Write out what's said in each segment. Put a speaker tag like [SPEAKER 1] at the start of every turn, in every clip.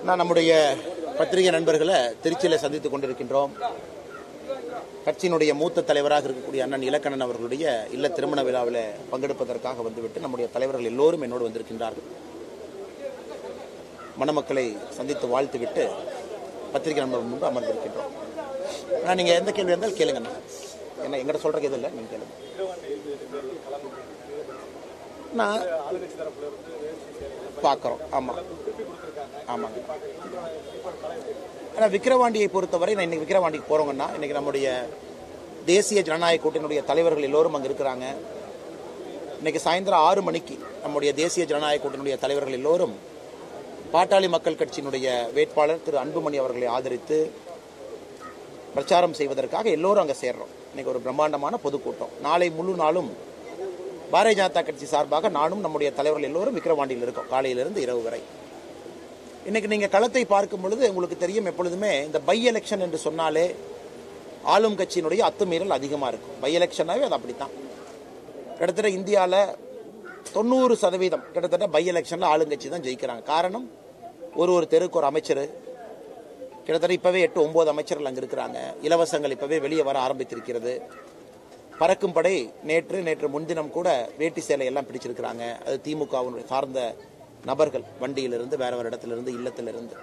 [SPEAKER 1] நான் நம்முடைய பத்திரிகை நண்பர்களை திருச்சியில் சந்தித்துக் கொண்டிருக்கின்றோம். கட்சியினுடைய மூத்த தலைவராக இருக்கக்கூடிய அண்ணன் இலக்கணன் அவர்களுடைய இல்ல திருமண விழாவில் பங்கெடுப்பதற்காக வந்துவிட்டு நம்முடைய தலைவர்கள் எல்லோரும் என்னோடு வந்திருக்கின்றார்கள். மணமக்களை சந்தித்து வாழ்த்துவிட்டு பத்திரிகை நண்பர்கள் முன்பு அமர்ந்திருக்கின்றோம். ஆனால் நீங்கள் எந்த கேள்வி இருந்தாலும் கேளுங்க. என்ன எங்கிட்ட சொல்றதுக்கு எதுவும் இல்லை, நீங்கள் கேளுங்க. நான் பார்க்குறோம். ஆமாம் ஆமாங்க. ஆனால் விக்கிரவாண்டியை பொறுத்தவரை நான் இன்னைக்கு விக்கிரவாண்டிக்கு போகிறோங்கன்னா இன்னைக்கு நம்முடைய தேசிய ஜனநாயக கூட்டணியுடைய தலைவர்கள் எல்லோரும் அங்கே இருக்கிறாங்க. இன்னைக்கு சாயந்தரம் 6 மணிக்கு நம்முடைய தேசிய ஜனநாயக கூட்டணியுடைய தலைவர்கள் எல்லோரும் பாட்டாளி மக்கள் கட்சியினுடைய வேட்பாளர் திரு அன்புமணி அவர்களை ஆதரித்து பிரச்சாரம் செய்வதற்காக எல்லோரும் அங்கே சேர்றோம். இன்னைக்கு ஒரு பிரம்மாண்டமான பொதுக்கூட்டம். நாளை முழு நாளும் பாரதிய ஜனதா கட்சி சார்பாக நானும் நம்முடைய தலைவர்கள் எல்லோரும் விக்கிரவாண்டியில் இருக்கோம், காலையிலிருந்து இரவு வரை. இன்னைக்கு நீங்க களத்தை பார்க்கும் பொழுது உங்களுக்கு தெரியும், எப்பொழுதுமே இந்த பை எலெக்ஷன் என்று சொன்னாலே ஆளும் கட்சியினுடைய அத்துமீறல் அதிகமாக இருக்கும். பை எலெக்ஷனாவே அது அப்படித்தான். கிட்டத்தட்ட இந்தியாவில் 90% கிட்டத்தட்ட பை எலெக்ஷன்ல ஆளுங்கட்சி தான் ஜெயிக்கிறாங்க. காரணம், ஒரு தெருக்கு ஒரு அமைச்சர், கிட்டத்தட்ட இப்பவே 8-9 அமைச்சர்கள் அங்கே இருக்கிறாங்க. இலவசங்கள் இப்பவே வெளியே வர ஆரம்பித்திருக்கிறது. பறக்கும் படை நேற்று முன்தினம் கூட வேட்டி சேலை எல்லாம் பிடிச்சிருக்கிறாங்க. அது திமுகவினுடைய சார்ந்த நபர்கள், வண்டியிலிருந்து வேற ஒரு இடத்திலிருந்து இல்லத்திலிருந்து.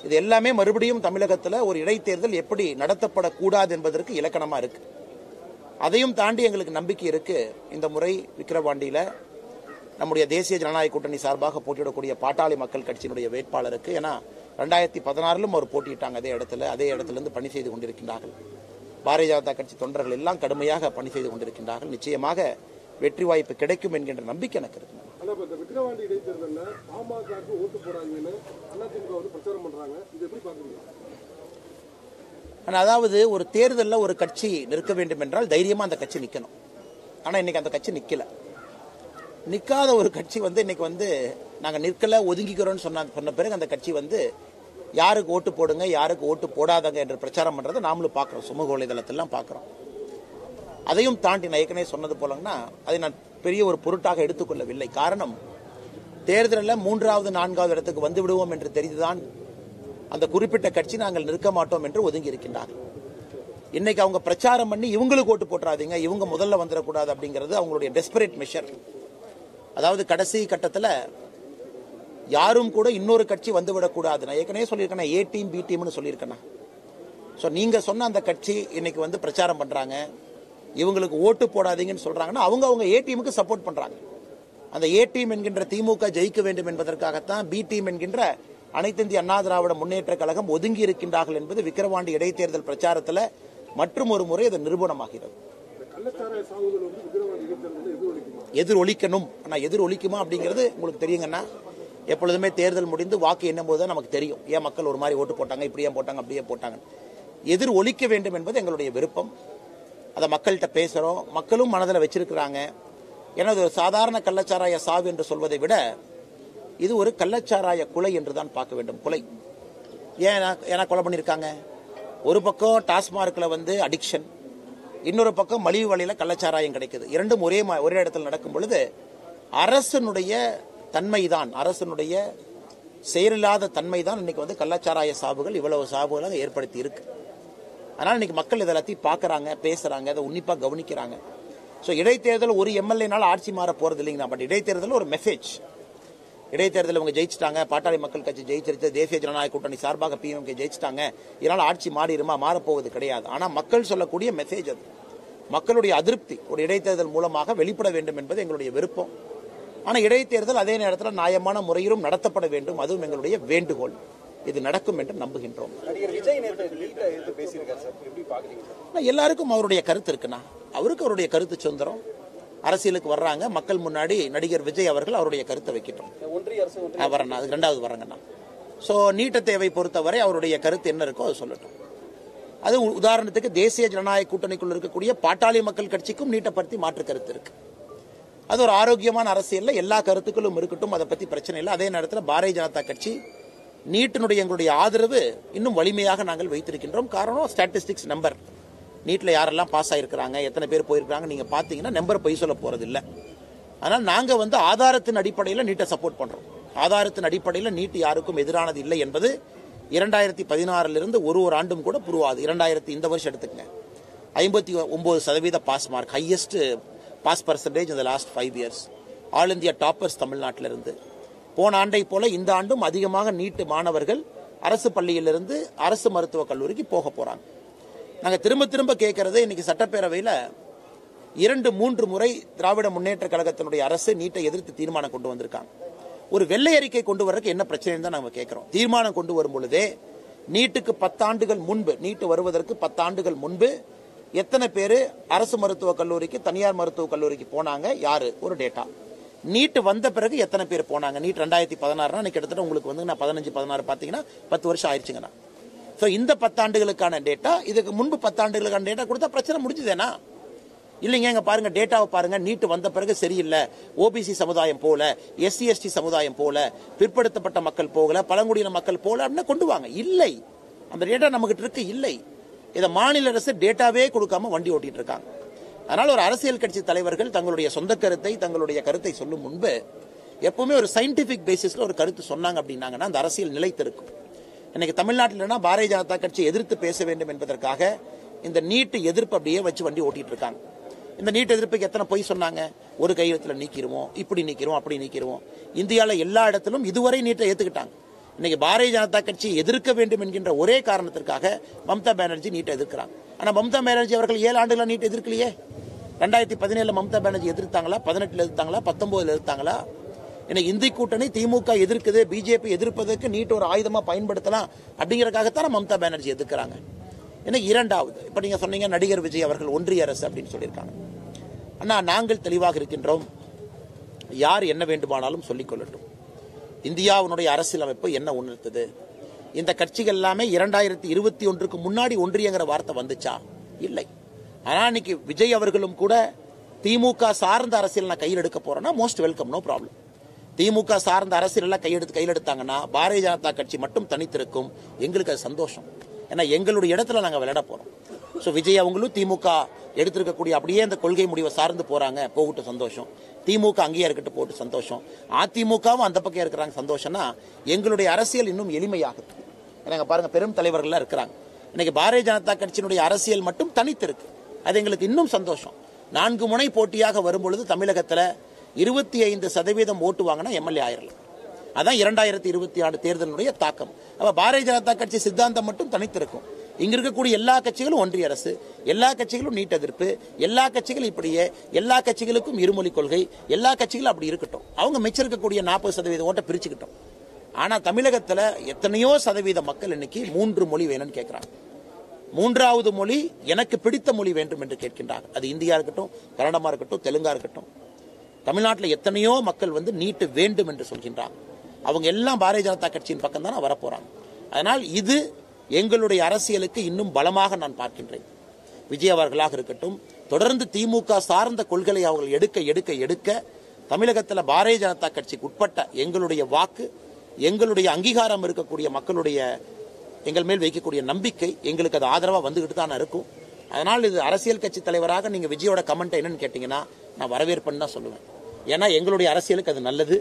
[SPEAKER 1] இது எல்லாமே மறுபடியும் தமிழகத்தில் ஒரு இடைத்தேர்தல் எப்படி நடத்தப்படக்கூடாது என்பதற்கு இலக்கணமா இருக்கு. அதையும் தாண்டி எங்களுக்கு நம்பிக்கை இருக்கு. இந்த முறை விக்கிரவாண்டியில நம்முடைய தேசிய ஜனநாயக கூட்டணி சார்பாக போட்டியிடக்கூடிய பாட்டாளி மக்கள் கட்சியினுடைய வேட்பாளருக்கு, ஏன்னா 2016 அவர் போட்டியிட்டாங்க அதே இடத்திலிருந்து பணி செய்து கொண்டிருக்கின்றார்கள். பாரதிய ஜனதா கட்சி தொண்டர்கள் எல்லாம் கடுமையாக பணி செய்து கொண்டிருக்கின்றார்கள். நிச்சயமாக வெற்றி வாய்ப்பு கிடைக்கும் என்கின்ற நம்பிக்கை எனக்கு இருக்கு.
[SPEAKER 2] விக்கிரவாண்டி இடைத்தேர்தலில் பாமகவுக்கு ஓட்டு போடாங்கன்னு அதிமுக வந்து பிரச்சாரம் பண்றாங்க. இது எப்படி பாக்குறீங்க?
[SPEAKER 1] அதாவது ஒரு தேர்தலில் ஒரு கட்சி நிற்க வேண்டும் என்றால் தைரியமா அந்த கட்சி நிக்கணும். ஆனா இன்னைக்கு அந்த கட்சி நிக்காத ஒரு கட்சி இன்னைக்கு நாங்க நிற்கல ஒதுங்கிக்கிறோம்னு சொன்ன பிறகு அந்த கட்சி யாருக்கு ஓட்டு போடுங்க யாருக்கு ஓட்டு போடாதங்க என்று பிரச்சாரம் பண்றதை நாமளும் பார்க்கிறோம், சமூக வலைதளத்திலாம் பார்க்கிறோம். அதையும் தாண்டி நான் ஏற்கனவே சொன்னது போலன்னா அதை நான் பெரிய ஒரு பொருட்டாக எடுத்துக்கொள்ளவில்லை. காரணம், தேர்தலில் 3வது 4வது இடத்துக்கு வந்து விடுவோம் என்று தெரிந்துதான் அந்த குறிப்பிட்ட கட்சி நாங்கள் நிற்க மாட்டோம் என்று ஒதுங்கி இருக்கின்றார்கள். இன்னைக்கு அவங்க பிரச்சாரம் பண்ணி இவங்களுக்கு ஓட்டு போட்டுறாதீங்க, இவங்க முதல்ல வந்துடக்கூடாது அப்படிங்கிறது அவங்களுடைய டெஸ்பரேட் மெஷர். அதாவது கடைசி கட்டத்தில் யாரும் கூட இன்னொரு கட்சி வந்துவிடக்கூடாது. நான் ஏற்கனவே சொல்லியிருக்கேன், ஏ டீம் பி டீம்னு சொல்லியிருக்கேன். ஸோ நீங்க சொன்ன அந்த கட்சி இன்னைக்கு பிரச்சாரம் பண்றாங்க, இவங்களுக்கு ஓட்டு போடாதீங்கன்னு சொல்றாங்கன்னா அவங்க ஏ டீமுக்கு சப்போர்ட் பண்றாங்க. அந்த ஏ டீம் என்கின்ற திமுக ஜெயிக்க வேண்டும் என்பதற்காகத்தான் பி டீம் என்கின்ற அனைத்து இந்திய அண்ணா திராவிட முன்னேற்ற கழகம் ஒதுங்கி இருக்கின்றார்கள் என்பது விக்கிரவாண்டி இடைத்தேர்தல் பிரச்சாரத்தில் மற்றும் ஒரு முறை அது நிரூபணமாகிறது. எதிரொலிக்கணும். ஆனால் எதிரொலிக்குமா அப்படிங்கிறது உங்களுக்கு தெரியுங்கன்னா, எப்பொழுதுமே தேர்தல் முடிந்து வாக்கு எண்ணும் போது தான் நமக்கு தெரியும், ஏன் மக்கள் ஒரு மாதிரி ஓட்டு போட்டாங்க, இப்படியே போட்டாங்க அப்படியே போட்டாங்க. எதிர் ஒலிக்க வேண்டும் என்பது எங்களுடைய விருப்பம். அதை மக்கள்கிட்ட பேசுறோம், மக்களும் மனதில் வச்சிருக்கிறாங்க. ஏன்னா ஒரு சாதாரண கள்ளச்சாராய சாவு என்று சொல்வதை விட இது ஒரு கள்ளச்சாராய கொலை என்று தான் பார்க்க வேண்டும். கொலை ஏன்னா கொலை பண்ணியிருக்காங்க. ஒரு பக்கம் டாஸ்மார்க்ல அடிக்ஷன், இன்னொரு பக்கம் மலிவு வழியில கள்ளச்சாராயம் கிடைக்குது. இரண்டும் ஒரே இடத்துல நடக்கும் பொழுது அரசனுடைய தன்மைதான், அரசனுடைய செயலில்லாத தன்மைதான் இன்னைக்கு கள்ளச்சாராய சாவுகள் இவ்வளவு சாவுகளாக ஏற்படுத்தி இருக்கு. அதனால இன்னைக்கு மக்கள் இதெல்லாத்தையும் பார்க்கறாங்க, பேசுறாங்க, அதை உன்னிப்பா கவனிக்கிறாங்க. ஸோ இடைத்தேர்தல் ஒரு எம்எல்ஏனால ஆட்சி மாற போறது இல்லைங்க. பட் இடைத்தேர்தல் ஒரு மெசேஜ். இடைத்தேர்தல் இவங்க ஜெயிச்சிட்டாங்க, பாட்டாளி மக்கள் கட்சி ஜெயிச்சிருச்சு, தேசிய ஜனநாயக கூட்டணி சார்பாக பிஎம்கே ஜெயிச்சிட்டாங்க, இதனால் ஆட்சி மாறப்போவது கிடையாது. ஆனால் மக்கள் சொல்லக்கூடிய மெசேஜ் அது. மக்களுடைய அதிருப்தி ஒரு இடைத்தேர்தல் மூலமாக வெளிப்பட வேண்டும் என்பது எங்களுடைய விருப்பம். ஆனால் இடைத்தேர்தல் அதே நேரத்தில் நியாயமான முறையிலும் நடத்தப்பட வேண்டும், அதுவும் எங்களுடைய வேண்டுகோள். இது நடக்கும் என்று நம்புகின்றோம். எல்லாருக்கும் அவருடைய கருத்து இருக்குண்ணா, அவருக்கு அவருடைய கருத்து சுதந்திரம். அரசியலுக்கு வர்றாங்க, மக்கள் முன்னாடி நடிகர் விஜய் அவர்கள் அவருடைய கருத்தை வைக்கட்டும். வரண்ணா, அது 2வது வரங்கண்ணா. ஸோ நீட்ட தேவை பொறுத்தவரை அவருடைய கருத்து என்ன இருக்கோ அது சொல்லட்டும். அது உதாரணத்துக்கு தேசிய ஜனநாயக கூட்டணிக்குள் இருக்கக்கூடிய பாட்டாளி மக்கள் கட்சிக்கும் நீட்டை பற்றி மாற்று கருத்து இருக்கு. அது ஒரு ஆரோக்கியமான அரசியல்ல எல்லா கருத்துக்களும் இருக்கட்டும், அதை பத்தி பிரச்சனை இல்லை. அதே நேரத்தில் பாரதிய ஜனதா கட்சி நீட்டினுடைய எங்களுடைய ஆதரவு இன்னும் வலிமையாக நாங்கள் வைத்திருக்கின்றோம். காரணம், ஸ்டாட்டிஸ்டிக்ஸ் நம்பர், நீட்ல யாரெல்லாம் பாஸ் ஆயிருக்கிறாங்க, எத்தனை பேர் போயிருக்காங்க, நீங்க பாத்தீங்கன்னா நம்பர் பொய் சொல்ல போறது இல்லை. அதனால நாங்க ஆதாரத்தின் அடிப்படையில் நீட்டை சப்போர்ட் பண்றோம். ஆதாரத்தின் அடிப்படையில் நீட் யாருக்கும் எதிரானது இல்லை என்பது 2016 ஒரு ஆண்டும் கூட புரிவாது. 2000 இந்த வருஷம் எடுத்துக்கங்க, 59% pass mark, highest pass percentage இந்த last 5 years. All India toppers தமிழ்நாட்டில் இருந்து. போன ஆண்டை போல இந்த ஆண்டும் அதிகமாக நீட் மாணவர்கள் அரசு பள்ளியிலிருந்து அரசு மருத்துவக் கல்லூரிக்கு போக போறாங்க. நாங்கள் திரும்ப திரும்ப கேட்கறது, இன்னைக்கு சட்டப்பேரவையில் 2-3 முறை திராவிட முன்னேற்ற கழகத்தினுடைய அரசு நீட்டை எதிர்த்து தீர்மானம் கொண்டு வந்திருக்காங்க. ஒரு வெள்ளை அறிக்கை கொண்டு வரதுக்கு என்ன பிரச்சனைன்னு தான் நாங்கள் கேட்கிறோம். தீர்மானம் கொண்டு வரும் பொழுதே நீட்டுக்கு 10 ஆண்டுகள் முன்பு, நீட்டு வருவதற்கு 10 ஆண்டுகள் முன்பு எத்தனை பேர் அரசு மருத்துவக் கல்லூரிக்கு தனியார் மருத்துவக் கல்லூரிக்கு போனாங்க, யாரு, ஒரு டேட்டா. நீட் வந்த பிறகு எத்தனை பேர் போனாங்க. நீட் 2016 கிட்டத்தட்ட உங்களுக்கு வந்து 15-16 பார்த்தீங்கன்னா 10 வருஷம் ஆயிடுச்சுங்கண்ணா. ஸோ இந்த 10 ஆண்டுகளுக்கான டேட்டா, இதுக்கு முன்பு 10 ஆண்டுகளுக்கான டேட்டா கொடுத்தா பிரச்சனை முடிஞ்சுதேனா? இல்லைங்க, இங்க பாருங்க, டேட்டாவை பாருங்க, நீட் வந்த பிறகு சரியில்லை, ஓபிசி சமுதாயம் போல, எஸ்சி எஸ்டி சமுதாயம் போல, பிற்படுத்தப்பட்ட மக்கள் போகல, பழங்குடியின மக்கள் போல அப்படின்னு கொண்டு வாங்க. இல்லை, அந்த டேட்டா நமக்கு இருக்கு. இல்லை, இதை மாநில அரசு டேட்டாவே கொடுக்காம வண்டி ஓட்டிட்டு இருக்காங்க. அதனால ஒரு அரசியல் கட்சி தலைவர்கள் தங்களுடைய சொந்த கருத்தை, தங்களுடைய கருத்தை சொல்லும் முன்பு எப்பவுமே ஒரு சயின்டிபிக் பேசிஸ்ல ஒரு கருத்து சொன்னாங்க அப்படின்னாங்கன்னா அந்த அரசியல் நிலைத்திருக்கும். இன்னைக்கு தமிழ்நாட்டில்னா பாரதிய ஜனதா கட்சி எதிர்த்து பேச வேண்டும் என்பதற்காக இந்த நீட் எதிர்ப்பு அப்படியே வச்சு வண்டி ஓட்டிட்டு இருக்காங்க. இந்த நீட் எதிர்ப்புக்கு எத்தனை பொய் சொன்னாங்க. ஒரு கையெழுத்துல நீக்கிடுவோம், இப்படி நீக்கிறோம், அப்படி நீக்கிறோம். இந்தியாவில் எல்லா இடத்திலும் இதுவரை நீட்டை ஏத்துக்கிட்டாங்க. இன்னைக்கு பாரதிய ஜனதா கட்சி எதிர்க்க வேண்டும் என்கின்ற ஒரே காரணத்திற்காக மம்தா பானர்ஜி நீட்டை எதிர்க்கிறாங்க. ஆனா மம்தா பானர்ஜி அவர்கள் 7 ஆண்டுகளா நீட் எதிர்க்கலையே. 2017 மம்தா பானர்ஜி எதிர்த்தாங்களா, 18 எதிர்த்தாங்களா, 19 எதிர்த்தாங்களா? ஏன்னா இந்தி கூட்டணி திமுக எதிர்க்குது, பிஜேபி எதிர்ப்பதற்கு நீட் ஒரு ஆயுதமா பயன்படுத்தலாம் அப்படிங்கறதுக்காகத்தான் மம்தா பானர்ஜி எதிர்க்கிறாங்க. ஏன்னா இரண்டாவது, இப்ப நீங்க சொன்னீங்க நடிகர் விஜய் அவர்கள் ஒன்றிய அரசு அப்படின்னு சொல்லியிருக்காங்க. ஆனா நாங்கள் தெளிவாக இருக்கின்றோம், யார் என்ன வேண்டுமானாலும் சொல்லிக் கொள்ளட்டும். இந்தியாவுடைய அரசியலமைப்பு என்ன உணர்த்தது? இந்த கட்சிகள் எல்லாமே 2021 முன்னாடி ஒன்றியங்கிற வார்த்தை வந்துச்சா? இல்லை. ஆனா இன்னைக்கு விஜய் அவர்களும் கூட திமுக சார்ந்த அரசியல் நான் கையில் எடுக்க போறேன்னா மோஸ்ட் வெல்கம், நோ ப்ராப்ளம். திமுக சார்ந்த அரசியல் எல்லாம் கையில் எடுத்தாங்கன்னா பாரதிய ஜனதா கட்சி மட்டும் தனித்திருக்கும். எங்களுக்கு அது சந்தோஷம். ஏன்னா எங்களுடைய இடத்துல நாங்கள் விளையாட போறோம். ஸோ விஜய் அவங்களும் திமுக எடுத்திருக்கக்கூடிய அப்படியே அந்த கொள்கை முடிவை சார்ந்து போறாங்க, போகட்டும், சந்தோஷம். திமுக அங்கேயே இருக்கட்டும், போட்டு சந்தோஷம். அதிமுகவும் அந்த பக்கம் இருக்கிறாங்க, சந்தோஷம்னா எங்களுடைய அரசியல் இன்னும் எளிமையாகுது. ஏன்னா பாருங்க, பெரும் தலைவர்கள்லாம் இருக்கிறாங்க. இன்னைக்கு பாரதிய ஜனதா கட்சியினுடைய அரசியல் மட்டும் தனித்திருக்கு. அது எங்களுக்கு இன்னும் சந்தோஷம். 4 முனை போட்டியாக வரும்பொழுது தமிழகத்தில் 25% ஓட்டு வாங்கினா எம்எல்ஏ ஆயிரலாம். அதான் 2026 தேர்தலுடைய தாக்கம். அப்ப பாரதிய ஜனதா கட்சி சித்தாந்தம் மட்டும் தனித்திருக்கும். இங்க இருக்கக்கூடிய எல்லா கட்சிகளும் ஒன்றிய அரசு, எல்லா கட்சிகளும் நீட் எதிர்ப்பு, எல்லா கட்சிகளும் இப்படியே, எல்லா கட்சிகளுக்கும் இருமொழி கொள்கை, எல்லா கட்சிகளும் அப்படி இருக்கட்டும். அவங்க மிச்சிருக்கக்கூடிய 40% ஓட்டை பிரிச்சுக்கிட்டோம். ஆனா தமிழகத்துல எத்தனையோ சதவீத மக்கள் இன்னைக்கு 3 மொழி வேணும்னு கேட்கிறாங்க. 3வது மொழி எனக்கு பிடித்த மொழி வேண்டும் என்று கேட்கின்றாங்க. அது இந்தியா இருக்கட்டும், கன்னடமா இருக்கட்டும், தெலுங்கா இருக்கட்டும். தமிழ்நாட்டில் எத்தனையோ மக்கள் வந்து நீட்டு வேண்டும் என்று சொல்கின்றாங்க. அவங்க எல்லாம் பாரதிய ஜனதா கட்சியின் பக்கம் தான் வரப்போறாங்க. அதனால் இது எங்களுடைய அரசியலுக்கு இன்னும் பலமாக நான் பார்க்கின்றேன். விஜய் அவர்களாக இருக்கட்டும், தொடர்ந்து திமுக சார்ந்த கொள்கைகளை அவர்கள் எடுக்க தமிழகத்தில் பாரதிய ஜனதா கட்சிக்கு உட்பட்ட எங்களுடைய வாக்கு, எங்களுடைய அங்கீகாரம் இருக்கக்கூடிய மக்களுடைய எங்கள் மேல் வைக்கக்கூடிய நம்பிக்கை எங்களுக்கு அது ஆதரவாக வந்துகிட்டு தான் இருக்கும். அதனால் இது அரசியல் கட்சி தலைவராக நீங்க விஜயோட கமெண்ட் என்னன்னு கேட்டீங்கன்னா நான் வரவேற்பேன்னு தான் சொல்லுவேன். ஏன்னா எங்களுடைய அரசியலுக்கு அது நல்லது,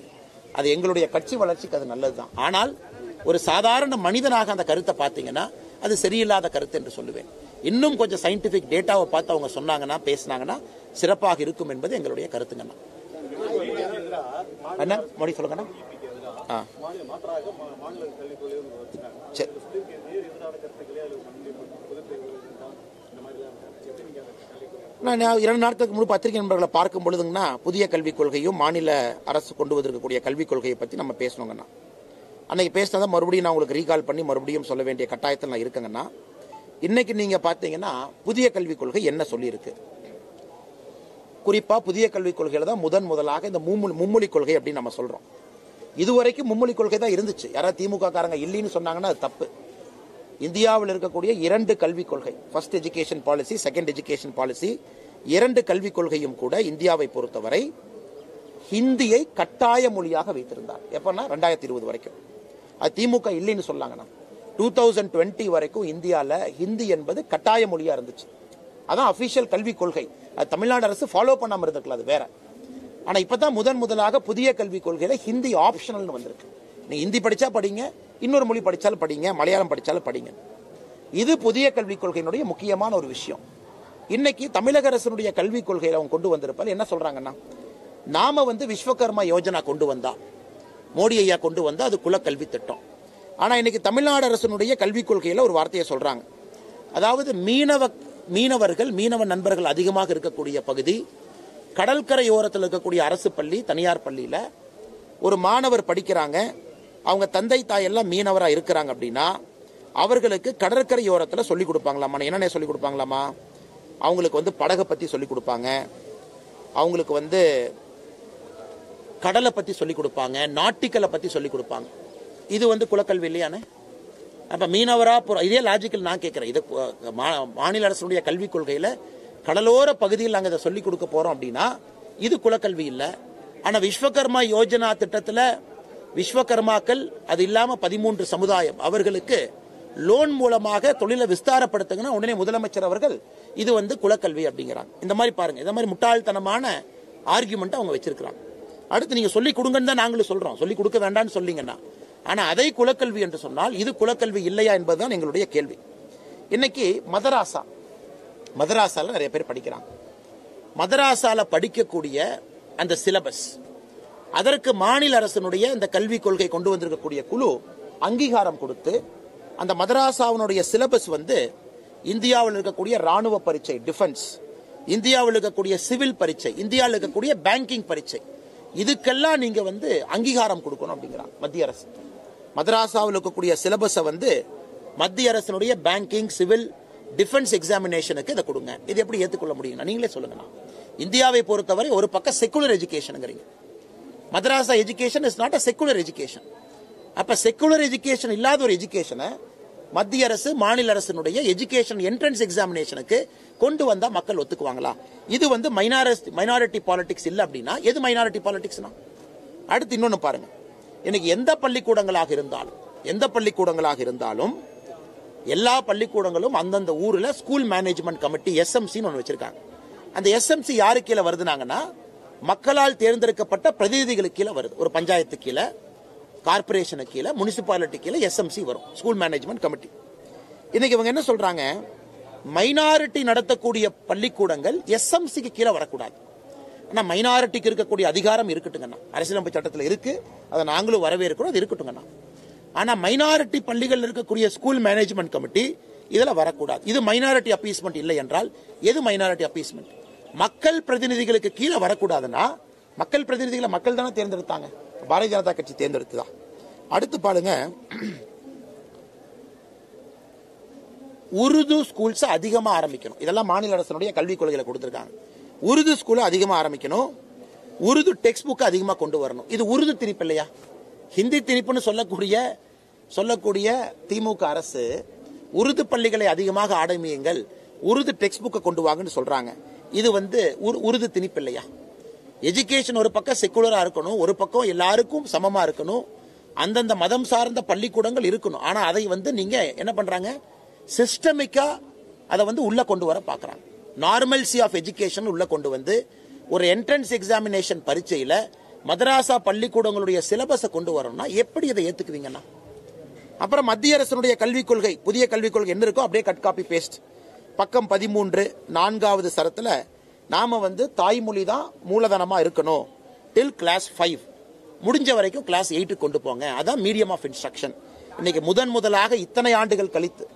[SPEAKER 1] அது எங்களுடைய கட்சி வளர்ச்சிக்கு அது நல்லதுதான். ஆனால் ஒரு சாதாரண மனிதனாக அந்த கருத்தை பார்த்தீங்கன்னா அது சரியில்லாத கருத்து என்று சொல்லுவேன். இன்னும் கொஞ்சம் சயின்டிபிக் டேட்டாவை பார்த்து அவங்க சொன்னாங்கன்னா, பேசினாங்கன்னா சிறப்பாக இருக்கும் என்பது எங்களுடைய கருத்துங்கண்ணா. என்ன மோடி சொல்லுங்கண்ணா. சரி, நான் 2 நாட்களுக்கு முன்பு பத்திரிகை நண்பர்களை பார்க்கும் பொழுதுங்கன்னா புதிய கல்விக் கொள்கையும் மாநில அரசு கொண்டு வந்திருக்கக்கூடிய கல்விக் கொள்கையை பற்றி நம்ம பேசணுங்கண்ணா. அன்னைக்கு பேசினதை மறுபடியும் நான் உங்களுக்கு ரீகால் பண்ணி மறுபடியும் சொல்ல வேண்டிய கட்டாயத்தில் நான் இருக்கேங்கண்ணா. இன்னைக்கு நீங்க பார்த்தீங்கன்னா புதிய கல்விக் கொள்கை என்ன சொல்லியிருக்கு, குறிப்பா புதிய கல்விக் கொள்கையில தான் முதலாக இந்த மும்மொழி கொள்கை அப்படின்னு நம்ம சொல்றோம். இதுவரைக்கும் மும்மொழி கொள்கை தான் இருந்துச்சு. யாராவது திமுக காரங்க இல்லைன்னு சொன்னாங்கன்னா அது தப்பு. இந்தியாவில் இருக்கக்கூடிய 2 கல்விக் கொள்கை, first education policy, second education policy, 2 கல்விக் கொள்கையும் கூட இந்தியாவை பொறுத்தவரை ஹிந்தியை கட்டாய மொழியாக வைத்திருந்தார். எப்பன்னா 2020 வரைக்கும். அது திமுக இல்லைன்னு சொல்லாங்கண்ணா. 2020 வரைக்கும் இந்தியாவில் ஹிந்தி என்பது கட்டாய மொழியா இருந்துச்சு. அதான் அபிஷியல் கல்விக் கொள்கை. அது தமிழ்நாடு அரசு ஃபாலோ பண்ணாம இருந்திருக்கலாம், அது வேற. ஆனா இப்பதான் முதலாக புதிய கல்விக் கொள்கையில ஹிந்தி ஆப்ஷனல்னு வந்திருக்கு. நீங்க ஹிந்தி படிச்சா படிங்க, இன்னொரு மொழி படிச்சாலும் படிங்க, மலையாளம் படிச்சாலும் படிங்க. இது புதிய கல்விக் கொள்கையினுடைய முக்கியமான ஒரு விஷயம். இன்னைக்கு தமிழக அரசினுடைய கல்விக் கொள்கையில அவங்க கொண்டு வந்திருப்பால் என்ன சொல்றாங்கன்னா, நாம விஸ்வகர்மா யோஜனா கொண்டு வந்தா, மோடி ஐயா கொண்டு வந்தா அது குலக்கல்வி திட்டம். ஆனா இன்னைக்கு தமிழ்நாடு அரசினுடைய கல்விக் கொள்கையில ஒரு வார்த்தையை சொல்றாங்க. அதாவது மீனவர்கள் மீனவ நண்பர்கள் அதிகமாக இருக்கக்கூடிய பகுதி, கடற்கரையோரத்தில் இருக்கக்கூடிய அரசு பள்ளி, தனியார் பள்ளியில ஒரு மாணவர் படிக்கிறாங்க, அவங்க தந்தை தாய் எல்லாம் மீனவரா இருக்கிறாங்க அப்படின்னா அவர்களுக்கு கடற்கரையோரத்தில் சொல்லிக் கொடுப்பாங்களாமா. என்னென்ன சொல்லிக் கொடுப்பாங்களாமா? அவங்களுக்கு படகை பத்தி சொல்லிக் கொடுப்பாங்க, அவங்களுக்கு கடலை பத்தி சொல்லிக் கொடுப்பாங்க, நாட்டிக்கலை பத்தி சொல்லிக் கொடுப்பாங்க. இது குலக்கல்வி இல்லையானே? அப்ப மீனவரா இதே லாஜிக்கல் நான் கேட்கிறேன். இது மாநில அரசுடைய கல்விக் கொள்கையில கடலோர பகுதியில் நாங்கள் இதை சொல்லிக் கொடுக்க போறோம் அப்படின்னா இது குலக்கல்வி இல்லை. ஆனா விஸ்வகர்மா யோஜனா திட்டத்தில் விஸ்வகர்மாக்கள் அது இல்லாம 13 சமுதாயம் அவர்களுக்கு லோன் மூலமாக தொழிலை விஸ்தாரப்படுத்துங்கன்னா உடனே முதலமைச்சர் அவர்கள் இது குலக்கல்வி அப்படிங்கிறாங்க. இந்த மாதிரி பாருங்க, இந்த மாதிரி முட்டாள்தனமான ஆர்குமெண்ட் அவங்க வச்சிருக்கிறாங்க. அடுத்து நீங்க சொல்லிக் கொடுங்கன்னு தான் நாங்களும் சொல்றோம், சொல்லிக் கொடுக்க வேண்டாம்னு சொல்லிங்கன்னா. ஆனா அதை குலக்கல்வி என்று சொன்னால் இது குலக்கல்வி இல்லையா என்பதுதான் எங்களுடைய கேள்வி. இன்னைக்கு மதராசால நிறைய பேர் படிக்கிறாங்க. மதராசால படிக்கக்கூடிய அந்த சிலபஸ், அதற்கு மாநில அரசினுடைய இந்த கல்விக் கொள்கை கொண்டு வந்திருக்கக்கூடிய குழு அங்கீகாரம் கொடுத்து அந்த மதராசாவினுடைய சிலபஸ் இந்தியாவில் இருக்கக்கூடிய ராணுவ பரீட்சை டிஃபென்ஸ், இந்தியாவில் இருக்கக்கூடிய சிவில் பரீட்சை, இந்தியாவில் இருக்கக்கூடிய பேங்கிங் பரீட்சை, இதுக்கெல்லாம் நீங்க அங்கீகாரம் கொடுக்கணும் அப்படிங்கிறாங்க மத்திய அரசு. மதராசாவில் இருக்கக்கூடிய சிலபஸை மத்திய அரசினுடைய பேங்கிங், சிவில், டிஃபென்ஸ் எக்ஸாமினேஷனுக்கு இதை கொடுங்க. இது எப்படி ஏற்றுக்கொள்ள முடியும்? நீங்களே சொல்லுங்க. இந்தியாவை பொறுத்தவரை ஒரு பக்கம் secular education, madrasa education is not a secular education. அப்ப செக்குலர் எஜுகேஷன் இல்லாத ஒரு எஜுகேஷனை மத்திய அரசு மாநில அரசினுடைய எஜுகேஷன் என்ட்ரன்ஸ் எக்ஸாமினேஷனுக்கு கொண்டு வந்தா மக்கள் ஒத்துக்குவாங்களா? இது மைனாரிட்டி பாலிடிக்ஸ் இல்ல அப்படின்னா எது மைனாரிட்டி பாலிடிக்ஸ்னா? அடுத்து இன்னொன்னு பாருங்க, எனக்கு எந்த பள்ளிக்கூடங்களாக இருந்தாலும் எல்லா பள்ளிக்கூடங்களும் அந்தந்த ஊர்ல ஸ்கூல் மேனேஜ்மெண்ட் கமிட்டி எஸ்எம்சி ஒன்று வச்சிருக்காங்க. அந்த எஸ்எம்சி யாரு கீழே வருதுனாங்கன்னா மக்களால் தேர்ந்தெடுக்கப்பட்ட பிரதிநிதிகளுக்கு கீழே வருது. ஒரு பஞ்சாயத்து கீழே, கார்பரேஷனுக்கு கீழே, முனிசிபாலிட்டி கீழே எஸ்எம்சி வரும், ஸ்கூல் மேனேஜ்மெண்ட் கமிட்டி. இன்னைக்கு இவங்க என்ன சொல்றாங்க, மைனாரிட்டி நடத்தக்கூடிய பள்ளிக்கூடங்கள் எஸ்எம்சிக்கு கீழே வரக்கூடாது. ஆனா மைனாரிட்டிக்கு இருக்கக்கூடிய அதிகாரம் இருக்கட்டுங்கண்ணா, அரசியலமைப்பு சட்டத்தில் இருக்கு, அதை நாங்களும் வரவேற்கிறோம், அது இருக்கட்டுங்கண்ணா. ஆனா மைனாரிட்டி பள்ளிகள் இருக்கக்கூடிய ஸ்கூல் மேனேஜ்மெண்ட் கமிட்டி இதுல வரக்கூடாது. இது மைனாரிட்டி அப்பீஸ்மெண்ட் இல்லை என்றால் எது மைனாரிட்டி அப்பீஸ்மெண்ட்? மக்கள் பிரதிநிதிகளுக்கு கீழே வரக்கூடாதுன்னா மக்கள் பிரதிநிதிகளை மக்கள் தானே தேர்ந்தெடுத்தாங்க, பாரதிய ஜனதா கட்சி தேர்ந்தெடுத்ததா? அடுத்து பாருங்க, உருது ஸ்கூல்ஸ் அதிகமா ஆரம்பிக்கணும். இதெல்லாம் மாநில அரசுடைய கல்விக் கொள்கையில கொடுத்திருக்காங்க. உருது ஸ்கூல் அதிகமா ஆரம்பிக்கணும், உருது டெக்ஸ்ட் புக் அதிகமா கொண்டு வரணும். இது உருது திணிப்பு இல்லையா? ஹிந்தி திணிப்புன்னு சொல்லக்கூடிய திமுக அரசு உருது பள்ளிகளை அதிகமாக ஆரம்பியுங்கள், உருது டெக்ஸ்ட் புக்கை கொண்டு வாங்கன்னு சொல்றாங்க. இது உருது திணிப்பு இல்லையா? எஜுகேஷன் ஒரு பக்கம் செக்குலரா இருக்கணும், ஒரு பக்கம் எல்லாருக்கும் சமமா இருக்கணும், அந்தந்த மதம் சார்ந்த பள்ளிக்கூடங்கள் இருக்கணும். ஆனா அதை நீங்க என்ன பண்றாங்க, சிஸ்டமிக்கா அதை உள்ள கொண்டு வர பாக்குறாங்க. நார்மல்சி ஆஃப் எஜுகேஷன் உள்ள கொண்டு ஒரு என்ட்ரன்ஸ் எக்ஸாமினேஷன் பரீட்சையில மதராசா பள்ளிக்கூடங்களுடைய சிலபஸை கொண்டு வரணும்னா எப்படி அதை ஏத்துக்குவீங்கன்னா? அப்புறம் மத்திய அரசுடைய கல்விக் கொள்கை, புதிய கல்விக் கொள்கை என்ன இருக்கோ அப்படியே கட் காப்பி பேஸ்ட். பக்கம் 13 4வது சரத்துல நாம தாய்மொழி தான் மூலதனமா இருக்கணும் டில் கிளாஸ் 5, முடிஞ்ச வரைக்கும் கிளாஸ் 8 கொண்டு போங்க, அதான் மீடியம் ஆஃப் இன்ஸ்ட்ரக்ஷன். இன்னைக்கு முதலாக இத்தனை ஆண்டுகள் கழித்து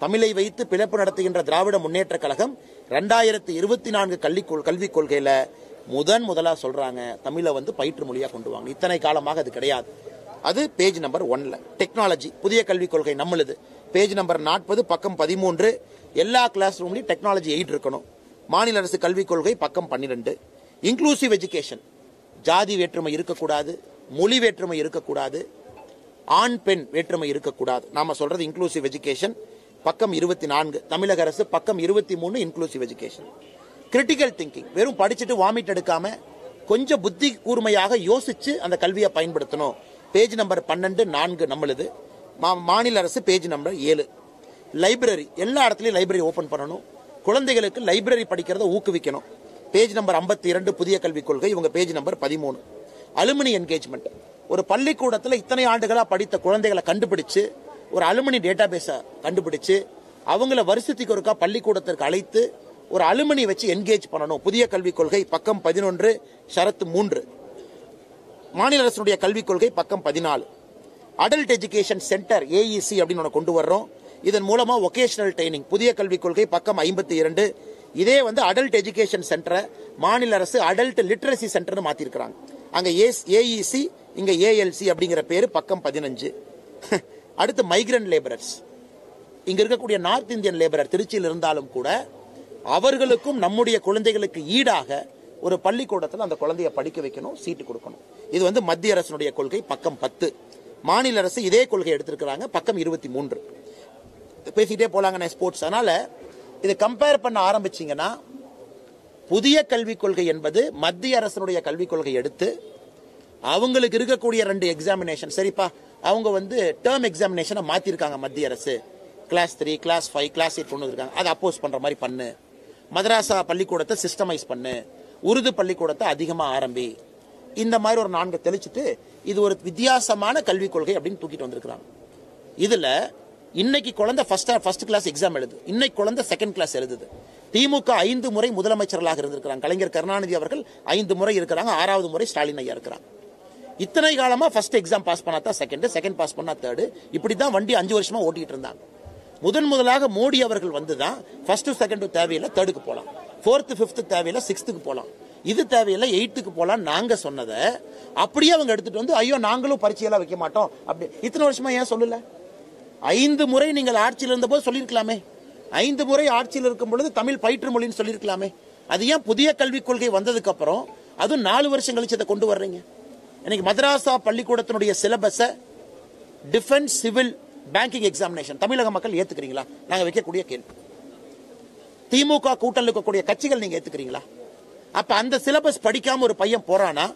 [SPEAKER 1] தமிழை வைத்து பிழைப்பு நடத்துகின்ற திராவிட முன்னேற்ற கழகம் 2024 கல்விக் கொள்கையில முதலா சொல்றாங்க தமிழை பயிற்று மொழியா கொண்டு வாங்க. இத்தனை காலமாக அது கிடையாது. அது பேஜ் நம்பர் 1ல டெக்னாலஜி புதிய கல்விக் கொள்கை நம்மளுது, பேஜ் நம்பர் 40 பக்கம் 13. எல்லா கிளாஸ் ரூம்லயும் டெக்னாலஜி 8 இருக்கணும். மாநில அரசு கல்விக் கொள்கை பக்கம் 12. இன்க்ளூசிவ் எஜுகேஷன், ஜாதி வேற்றுமை இருக்கக்கூடாது, மொழி வேற்றுமை இருக்கக்கூடாது, ஆண் பெண் வேற்றுமை இருக்கக்கூடாது. நாம சொல்றது இன்க்ளூசிவ் எஜுகேஷன் பக்கம் 24. தமிழக அரசு பக்கம் 23 இன்க்ளூசிவ் எஜுகேஷன். கிரிட்டிக்கல் திங்கிங், வெறும் படிச்சுட்டு வாமிட் எடுக்காம கொஞ்சம் புத்தி கூர்மையாக யோசிச்சு அந்த கல்வியை பயன்படுத்தணும். பேஜ் நம்பர் 12 4 நம்மளுது. மாநில அரசு பேஜ் நம்பர் 7. லைப்ரரி, எல்லா இடத்துலயும் லைப்ரரி ஓபன் பண்ணணும், குழந்தைகளுக்கு லைப்ரரி படிக்கிறத ஊக்குவிக்கணும். பேஜ் நம்பர் 52 புதிய கல்விக் கொள்கை, இவங்க பேஜ் நம்பர் 13. Alumni engagement. ஒரு பள்ளிக்கூடத்தில் இத்தனை ஆண்டுகளா படித்த குழந்தைகளை கண்டுபிடிச்சு ஒரு அலுமினி டேட்டா பேஸை கண்டுபிடிச்சு அவங்கள வருஷத்துக்கு ஒருக்கா பள்ளிக்கூடத்திற்கு அழைத்து ஒரு அலுமினி வச்சு என்கேஜ் பண்ணணும். புதிய கல்விக் கொள்கை பக்கம் 11 ஷரத்து 3. மாநில அரசுடைய கல்விக் கொள்கை பக்கம் 14. அடல்ட் எஜுகேஷன் சென்டர் AEC அப்படின்னு ஒன்று கொண்டு வர்றோம். இதன் மூலமா வொகேஷனல் ட்ரைனிங். புதிய கல்விக் கொள்கை பக்கம் 52. இதே வந்து அடல்ட் எஜுகேஷன் சென்டரை மாநில அரசு அடல்ட் லிட்ரஸி சென்டர்னு மாத்திருக்கிறாங்க. அங்க AEC, இங்க ALC அப்படிங்கிற பேரு பக்கம் 15. அடுத்து மைக்ரண்ட் லேபரர்ஸ். இங்க இருக்கக்கூடிய நார்த் இந்தியன் லேபரர் திருச்சியில் இருந்தாலும் கூட அவர்களுக்கும் நம்முடைய குழந்தைகளுக்கு ஈடாக ஒரு பள்ளிக்கூடத்தில் அந்த குழந்தைய படிக்க வைக்கணும், சீட்டு கொடுக்கணும். இது வந்து மத்திய அரசுடைய கொள்கை பக்கம் 10. மாநில அரசு இதே கொள்கை எடுத்திருக்கிறாங்க பக்கம் 23. பேசிட்டே போலாங்க ஸ்போர்ட்ஸ். அதனால இது கம்பேர் பண்ண ஆரம்பிச்சீங்கன்னா புதிய கல்விக் கொள்கை என்பது மத்திய அரசுடைய கல்விக் கொள்கை எடுத்து அவங்களுக்கு இருக்கக்கூடிய 2 எக்ஸாமினேஷன், சரிப்பா அவங்க வந்து டேர்ம் எக்ஸாமினேஷனை மாத்திருக்காங்க மத்திய அரசு, கிளாஸ் 3, கிளாஸ் 5, கிளாஸ் 8 கொண்டு வந்திருக்காங்க. அதை அப்போஸ் பண்ற மாதிரி பண்ணு. மதராசா பள்ளிக்கூடத்தை சிஸ்டமைஸ் பண்ணு. உருது பள்ளிக்கூடத்தை அதிகமா ஆரம்பி. இந்த மாதிரி ஒரு 4 தெளிச்சுட்டு இது ஒரு வித்தியாசமான கல்விக் கொள்கை அப்படின்னு தூக்கிட்டு வந்திருக்கிறாங்க. இதுல இன்னைக்கு குழந்தை ஃபர்ஸ்ட் கிளாஸ் எக்ஸாம் எழுது, இன்னைக்கு குழந்தை செகண்ட் கிளாஸ் எழுதுது. திமுக 5 முறை முதலமைச்சர்களாக இருந்திருக்கிறாங்க. கலைஞர் கருணாநிதி அவர்கள் 5 முறை இருக்கிறாங்க, 6வது முறை ஸ்டாலின் ஐயா இருக்கிறாங்க. இத்தனை காலமா ஃபர்ஸ்ட் எக்ஸாம் பாஸ் பண்ணா தான் செகண்ட் பாஸ் பண்ணா தேர்டு, இப்படிதான் வண்டி 5 வருஷமா ஓட்டிட்டு இருந்தாங்க. முதலாக மோடி அவர்கள் வந்துதான் ஃபர்ஸ்ட் செகண்ட் தேவையில்லை தேர்டுக்கு போலாம், 4th 5th தேவையில்லை 6th போலாம், இது தேவையில்லை 8th போலாம். நாங்க சொன்னதை அப்படியே அவங்க எடுத்துட்டு வந்து ஐயோ நாங்களும் பரீட்சையெல்லாம் வைக்க மாட்டோம் அப்படி இத்தனை வருஷமா ஏன் சொல்லல? 5 முறை நீங்கள் ஆட்சியில் இருந்த போது சொல்லியிருக்கலாமே. 5 முறை ஆட்சியில் இருக்கும் பொழுது தமிழ் பயிற்று மொழின்னு சொல்லியிருக்கலாமே. அது ஏன் புதிய கல்விக் கொள்கை வந்ததுக்கு அப்புறம் அதுவும் 4 வருஷம் கழிச்சு அதை கொண்டு வர்றீங்க? இன்னைக்கு மதராசா பள்ளிக்கூடத்தினுடைய சிலபஸை டிஃபென்ஸ் சிவில் பேங்கிங் எக்ஸாமினேஷன் தமிழக மக்கள் ஏத்துக்கிறீங்களா? நாங்க வைக்கக்கூடிய கேள்வி. திமுக கூட்டல் இருக்கக்கூடிய கட்சிகள் நீங்க ஏத்துக்கிறீங்களா? அப்ப அந்த சிலபஸ் படிக்காம ஒரு பையன் போறானா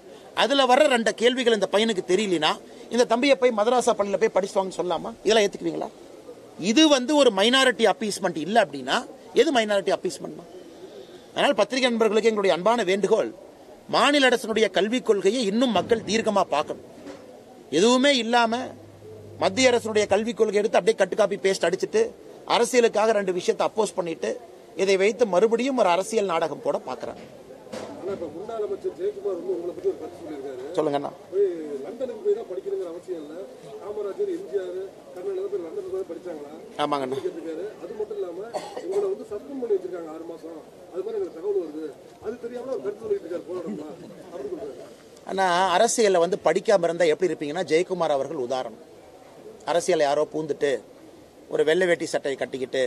[SPEAKER 1] அதுல வர்ற 2 கேள்விகள் இந்த பையனுக்கு தெரியலனா இந்த தம்பியை போய் மதராசா பள்ளியில போய் படிச்சுவாங்கன்னு சொல்லலாமா? இதெல்லாம் ஏத்துக்குவீங்களா? இது வந்து ஒரு மைனாரிட்டி அப்பீஸ்மெண்ட் இல்ல அப்படின்னா எது மைனாரிட்டி அப்பீஸ்மெண்ட்? அதனால் பத்திரிகை நண்பர்களுக்கு எங்களுடைய அன்பான வேண்டுகோள், மாநில அரசினுடைய கல்விக் கொள்கையை இன்னும் மக்கள் தீர்க்கமா பார்க்கணும். எதுவுமே இல்லாம மத்திய அரசினுடைய கல்விக் கொள்கை எடுத்து அப்படியே கட்டு காப்பி பேஸ்ட் அடிச்சுட்டு அரசியலுக்காக 2 விஷயத்தை அப்போஸ் பண்ணிட்டு இதை வைத்து மறுபடியும் ஒரு அரசியல் நாடகம் போட பாக்குறாங்க.
[SPEAKER 2] முன்னாள் அமைச்சர் ஜெயக்குமார் வந்து உங்களை பத்தி ஒரு கருத்து சொல்லியிருக்காரு.
[SPEAKER 1] சொல்லுங்கண்ணா.
[SPEAKER 2] லண்டனுக்கு போய் தான் படிக்கணுங்கிற அவசியம் இல்ல, காமராஜர், எம்ஜிஆர், கருணாநிதி பேர் லண்டனுக்கு போய் படிச்சாங்களா?
[SPEAKER 1] ஆமாங்கண்ணா.
[SPEAKER 2] அது மட்டும் இல்லாம உங்களை வந்து சஸ்பெண்ட் பண்ணி வச்சிருக்காங்க 6 மாசம். அது மாதிரி எனக்கு தகவல் வருது. அது தெரியாம ஒரு கருத்து சொல்லிட்டு இருக்காரு போராடமா அப்படி சொல்றாரு. ஆனா
[SPEAKER 1] அரசியல்ல வந்து படிக்காம இருந்தா எப்படி இருப்பீங்கன்னா ஜெயக்குமார் அவர்கள் உதாரணம். அரசியல் யாரோ பூந்துட்டு ஒரு வெள்ளை வேட்டி சட்டையை கட்டிக்கிட்டு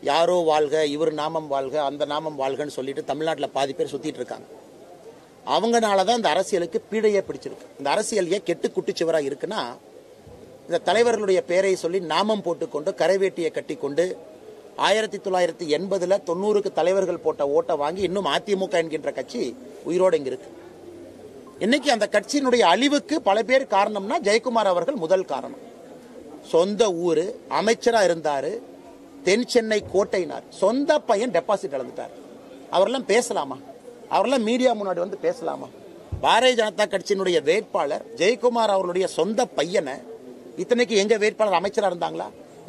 [SPEAKER 1] யாரோ வாழ்க, இவர் நாமம் வாழ்க, அந்த நாமம் வாழ்கன்னு சொல்லிட்டு தமிழ்நாட்டில் பாதி பேர் சுத்திட்டு இருக்காங்க. அவங்கனாலதான் இந்த அரசியலுக்கு பீடையே பிடிச்சிருக்கு. இந்த அரசியலையே கெட்டு குட்டிச்சுவரா இருக்குன்னா இந்த தலைவர்களுடைய பெயரை சொல்லி நாமம் போட்டுக்கொண்டு கரைவேட்டியை கட்டி கொண்டு 1980 90க்கு தலைவர்கள் போட்ட ஓட்டை வாங்கி இன்னும் அதிமுக என்கின்ற கட்சி உயிரோடு இங்க இருக்கு. இன்னைக்கு அந்த கட்சியினுடைய அழிவுக்கு பல பேர் காரணம்னா ஜெயக்குமார் அவர்கள் முதல் காரணம். சொந்த ஊரு, அமைச்சரா இருந்தாரு, தென் சென்னை கோட்டையினார், சொந்த பையன் டெபாசிட் இழந்துட்டார். அவரெல்லாம் பேசலாமா? அவரெல்லாம் மீடியா முன்னாடி வந்து பேசலாமா? பாரதிய ஜனதா கட்சியினுடைய வேட்பாளர் ஜெயக்குமார் அவர்களுடைய சொந்த பையனை, இத்தனைக்கு எங்க வேட்பாளர் அமைச்சரா இருந்தாங்களா?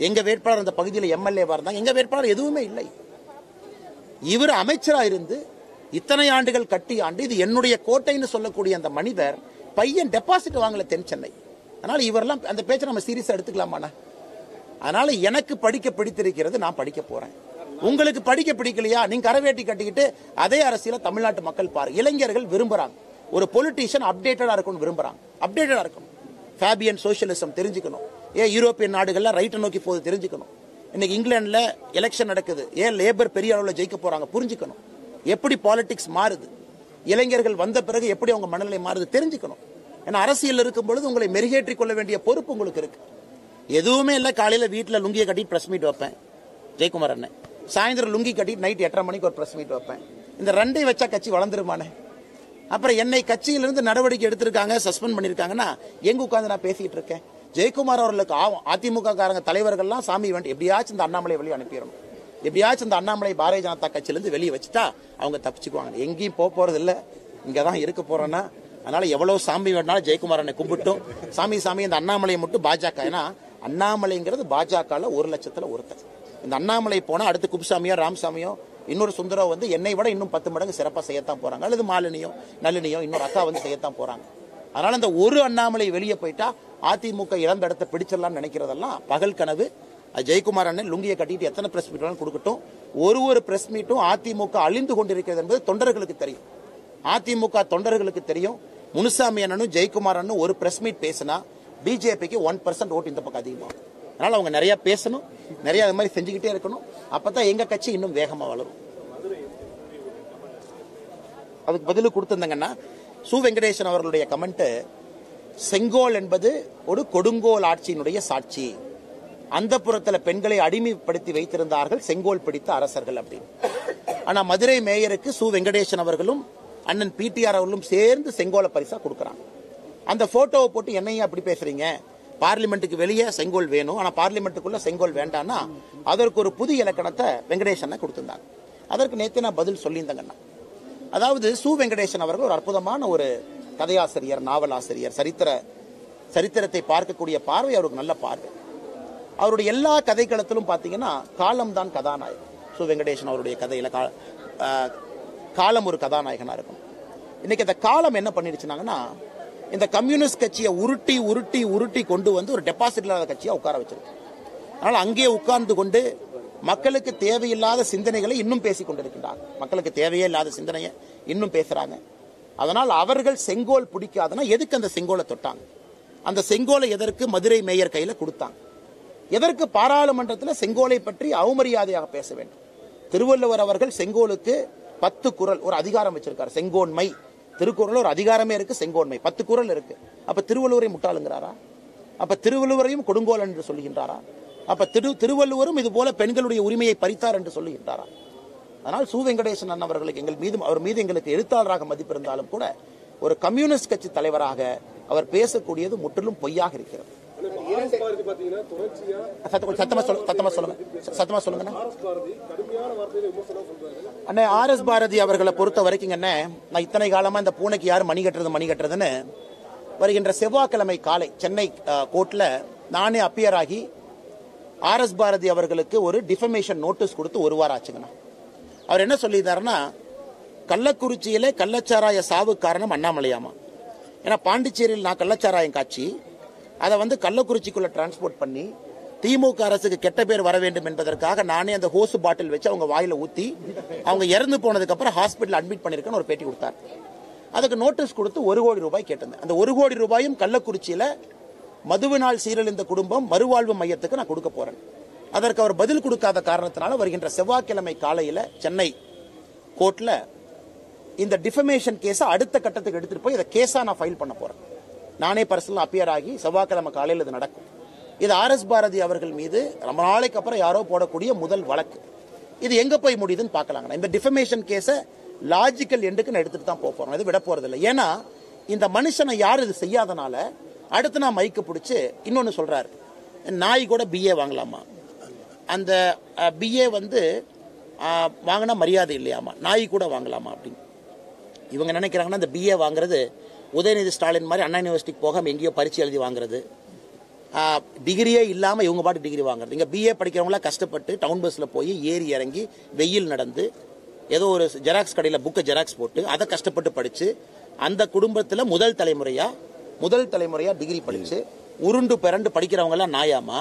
[SPEAKER 1] எங்க வேட்பாளர் அந்த பகுதியில் எம்எல்ஏவா இருந்தாங்க? எங்க வேட்பாளர் எதுவுமே இல்லை. இவர் அமைச்சரா இருந்து இத்தனை ஆண்டுகள் கட்டி ஆண்டு இது என்னுடைய கோட்டைன்னு சொல்லக்கூடிய அந்த மனிதர் பையன் டெபாசிட் வாங்கல தென் சென்னை. அதனால இவரெல்லாம் அந்த பேச்சை நம்ம சீரியஸா எடுத்துக்கலாமாண்ணா? அதனால எனக்கு படிக்க பிடித்திருக்கிறது, நான் படிக்க போறேன். உங்களுக்கு படிக்க பிடிக்கலையா? நீங்க கரவேட்டி கட்டிக்கிட்டு அதே அரசியல தமிழ்நாட்டு மக்கள் பாருங்க. இளைஞர்கள் விரும்புறாங்க ஒரு பொலிட்டீஷியன் அப்டேட்டடா இருக்கணும், விரும்புறாங்க அப்டேட்டடா இருக்கணும். ஃபேபியன் சோசியலிசம் தெரிஞ்சுக்கணும். ஏன் யூரோப்பியன் நாடுகள்ல ரைட்டை நோக்கி போது தெரிஞ்சுக்கணும். இன்னைக்கு இங்கிலாந்துல எலெக்ஷன் நடக்குது, ஏன் லேபர் பெரிய அளவில் ஜெயிக்க போறாங்க புரிஞ்சுக்கணும். எப்படி பாலிடிக்ஸ் மாறுது, இளைஞர்கள் வந்த பிறகு எப்படி அவங்க மனநிலை மாறுது தெரிஞ்சுக்கணும். ஏன்னா அரசியல் இருக்கும் பொழுது உங்களை மெருகேற்றிக் கொள்ள வேண்டிய பொறுப்பு உங்களுக்கு இருக்கு. எதுவுமே இல்லை, காலையில வீட்டில் லுங்கியை கட்டி பிரஸ் மீட் வைப்பேன் ஜெயக்குமார் அண்ணன், சாயந்தரம் லுங்கி கட்டி நைட் 8:30 மணிக்கு ஒரு பிரஸ் மீட் வைப்பேன். இந்த 2 வச்சா கட்சி வளர்ந்துருமானே? அப்புறம் என்னை கட்சியிலிருந்து நடவடிக்கை எடுத்திருக்காங்க, சஸ்பெண்ட் பண்ணிருக்காங்கன்னா எங்க உட்கார்ந்து நான் பேசிட்டு இருக்கேன்? ஜெயக்குமார் அவர்களுக்கு அதிமுக காரங்க தலைவர்கள்லாம் சாமி வேண்டி எப்படியாச்சும் இந்த அண்ணாமலை வழி அனுப்பிடணும். எப்படியாச்சும் இந்த அண்ணாமலை பாரதிய ஜனதா கட்சியிலேருந்து வெளியே வச்சுட்டா அவங்க தப்பிச்சுக்குவாங்க. எங்கேயும் போறது இல்லை, இங்கே தான் இருக்க போறேன்னா. அதனால எவ்வளவு சாமி வேணாலும் ஜெயக்குமாரனை கும்பிட்டும் சாமி இந்த அண்ணாமலையை மட்டும் பாஜக. ஏன்னா அண்ணாமலைங்கிறது பாஜகவில் 1,00,000 ஒருத்தர். இந்த அண்ணாமலை போனால் அடுத்து குப்புசாமியோ ராமசாமியோ இன்னொரு சுந்தரம் வந்து என்னை விட இன்னும் 10 மடங்கு சிறப்பாக செய்யத்தான் போறாங்க. அல்லது மாலினியோ நளினியோ இன்னொரு அக்கா வந்து செய்யத்தான் போறாங்க. அதனால இந்த ஒரு அண்ணாமலை வெளியே போயிட்டா அதிமுக இழந்த இடத்தை பிடிச்சிடலாம்னு நினைக்கிறதெல்லாம் பகல் கனவு. ஜெயக்குமார் அண்ணன் லுங்கியை கட்டிட்டு எத்தனை பிரஸ் மீட் வேணாலும் கொடுக்கட்டும். ஒரு பிரஸ் மீட்டும் அதிமுக அழிந்து கொண்டிருக்கிறது என்பது தொண்டர்களுக்கு தெரியும். அதிமுக தொண்டர்களுக்கு தெரியும். முனுசாமி அண்ணனும் ஜெயக்குமார் அண்ணனும் ஒரு பிரஸ் மீட் பேசினா பிஜேபிக்கு 1% ஓட்டு இந்த பக்கம் அதிகமாகும். அதனால அவங்க நிறைய பேசணும், நிறைய அது மாதிரி செஞ்சுக்கிட்டே இருக்கணும். அப்பதான் எங்க கட்சி இன்னும் வேகமா வளரும். அதுக்கு பதில் கொடுத்திருந்தாங்கன்னா சு வெங்கடேசன் அவர்களுடைய கமெண்ட், செங்கோல் என்பது ஒரு கொடுங்கோல் ஆட்சியினுடைய சாட்சி. அந்த புறத்துல பெண்களை அடிமைப்படுத்தி வைத்திருந்தார்கள் செங்கோல் பிடித்த அரசர்கள் அப்படின்னு. ஆனா மதுரை மேயருக்கு சு வெங்கடேசன் அவர்களும் அண்ணன் பிடிஆர் அவர்களும் சேர்ந்து செங்கோலை பரிசா கொடுக்கறாங்க. அந்த போட்டோவை போட்டு என்னையும் அப்படி பேசுறீங்க, பார்லிமெண்ட்டுக்கு வெளியே செங்கோல் வேணும், ஆனா பார்லிமெண்ட்டுக்குள்ள செங்கோல் வேண்டாம்னா அதற்கு ஒரு புது இலக்கணத்தை வெங்கடேசன் கொடுத்திருந்தாங்க. அதற்கு நேற்று நான் பதில் சொல்லியிருந்தேங்கண்ணா. அதாவது சு வெங்கடேசன் அவர்கள் ஒரு அற்புதமான ஒரு கதையாசிரியர், நாவலாசிரியர், சரித்திரத்தை பார்க்கக்கூடிய பார்வை அவருக்கு நல்ல பார்வை. அவருடைய எல்லா கதைக்களத்திலும் பாத்தீங்கன்னா காலம் தான் கதாநாயகன். சு வெங்கடேசன் அவருடைய கதையில காலம் ஒரு கதாநாயகனா இருக்கும். இன்னைக்கு இந்த காலம் என்ன பண்ணிடுச்சுனாங்கன்னா இந்த கம்யூனிஸ்ட் கட்சியை உருட்டி உருட்டி உருட்டி கொண்டு வந்து ஒரு டெபாசிட் இல்லாத கட்சியா உட்கார வச்சிருக்கு. அதனால அங்கே உட்கார்ந்து கொண்டு மக்களுக்கு தேவையில்லாத சிந்தனைகளை இன்னும் பேசிக் கொண்டிருக்கின்றார். மக்களுக்கு தேவையே இல்லாத சிந்தனையை இன்னும் பேசுறாங்க. அதனால் அவர்கள் செங்கோல் பிடிக்காதுன்னா எதுக்கு அந்த செங்கோலை தொட்டாங்க? அந்த செங்கோலை எதற்கு மதுரை மேயர் கையில கொடுத்தாங்க? எதற்கு பாராளுமன்றத்தில் செங்கோலை பற்றி அவமரியாதையாக பேச வேண்டும்? திருவள்ளுவர் அவர்கள் செங்கோலுக்கு 10 குறள் ஒரு அதிகாரம் வச்சிருக்காரு. செங்கோன்மை திருக்குறள் ஒரு அதிகாரமே இருக்கு, செங்கோன்மை 10 குறள் இருக்கு. அப்ப திருவள்ளுவரை முட்டாளுங்கிறாரா? அப்ப திருவள்ளுவரையும் கொடுங்கோல் என்று சொல்லுகின்றாரா? அப்ப திருவள்ளுவரும் இது போல பெண்களுடைய உரிமையை பறித்தார் என்று சொல்லுகின்றாரா? அதனால் சு வெங்கடேசன் அண்ணன் அவர்களுக்கு அவர் மீது எங்களுக்கு எழுத்தாளராக மதிப்பு இருந்தாலும் கூட ஒரு கம்யூனிஸ்ட் கட்சி தலைவராக அவர் பேசக்கூடியது முற்றிலும் பொய்யாக இருக்கிறது. சத்தமா சொல்லுங்க. அண்ணே ஆர்.எஸ். பாரதி அவர்களை பொறுத்த வரைக்கும் நான் இத்தனை காலமா இந்த பூனைக்கு யாரு மணி கட்டுறதுன்னு வருகின்ற செவ்வாய்க்கிழமை காலை சென்னை கோர்ட்ல நானே அப்பியர் ஆகி ஆர்.எஸ். பாரதி அவர்களுக்கு ஒரு டிஃபமேஷன் நோட்டீஸ் கொடுத்து 1 வாரம் ஆச்சுங்கண்ணா. அவர் என்ன சொல்லியிருந்தாருன்னா, கள்ளக்குறிச்சியிலே கள்ளச்சாராய சாவு காரணம் அண்ணாமலையாமா. ஏன்னா பாண்டிச்சேரியில் நான் கள்ளச்சாராயம் காட்சி அதை வந்து கள்ளக்குறிச்சிக்குள்ள டிரான்ஸ்போர்ட் பண்ணி திமுக அரசுக்கு கெட்ட பேர் வர வேண்டும் என்பதற்காக நானே அந்த ஹோஸ் பாட்டில் வச்சு அவங்க வாயில ஊத்தி அவங்க இறந்து போனதுக்கு அப்புறம் ஹாஸ்பிட்டல் அட்மிட் பண்ணிருக்கேன்னு ஒரு பேட்டி கொடுத்தார். அதுக்கு நோட்டீஸ் கொடுத்து 1 கோடி ரூபாய் கேட்டிருந்தேன். அந்த 1 கோடி ரூபாயும் கள்ளக்குறிச்சியில மதுவினால் சீரழிந்த குடும்பம் மறுவாழ்வு மையத்துக்கு நான் கொடுக்க போறேன். அதற்கு அவர் பதில் கொடுக்காத காரணத்தினால வருகின்ற செவ்வாய்க்கிழமை காலையில சென்னை கோர்ட்ல இந்த டிஃபமேஷன் கேஸ அடுத்த கட்டத்துக்கு எடுத்துட்டு போய் இதை கேஸா நான் ஃபைல் பண்ண போறேன். நானே பர்சனல் அப்பியர் ஆகி செவ்வாய்க்கிழமை காலையில் இது நடக்கும். இது ஆர்.எஸ். பாரதி அவர்கள் மீது ரொம்ப நாளைக்கு அப்புறம் யாரோ போடக்கூடிய முதல் வழக்கு. இது எங்க போய் முடியுதுன்னு பார்க்கலாங்க. இந்த டிஃபமேஷன் கேஸ லாஜிக்கல் எண்டுக்கு நான் எடுத்துட்டு தான் போறோம். இது விட போறது இல்லை. ஏன்னா இந்த மனுஷனை யாரும் இது செய்யாதனால அடுத்து நான் மைக்கு பிடிச்சு இன்னொன்னு சொல்றாரு, நாய் கூட பிஏ வாங்கலாமா, அந்த பிஏ வந்து வாங்கினா மரியாதை இல்லையாமா, நாய் கூட வாங்கலாமா அப்படின்னு இவங்க நினைக்கிறாங்கன்னா இந்த பிஏ வாங்குறது உதயநிதி ஸ்டாலின் மாதிரி அண்ணா யூனிவர்சிட்டிக்கு போகாம எங்கேயோ பரீட்சை எழுதி வாங்குறது, டிகிரியே இல்லாம இவங்க பாட்டு டிகிரி வாங்குறது. இங்க பிஏ படிக்கிறவங்களா கஷ்டப்பட்டு டவுன் பஸ்ல போய் ஏறி இறங்கி வெயில் நடந்து ஏதோ ஒரு ஜெராக்ஸ் கடையில் புக்கை ஜெராக்ஸ் போட்டு அதை கஷ்டப்பட்டு படிச்சு அந்த குடும்பத்தில் முதல் தலைமுறையா டிகிரி படிச்சு உருண்டு பிறண்டு படிக்கிறவங்க எல்லாம் நாயாமா.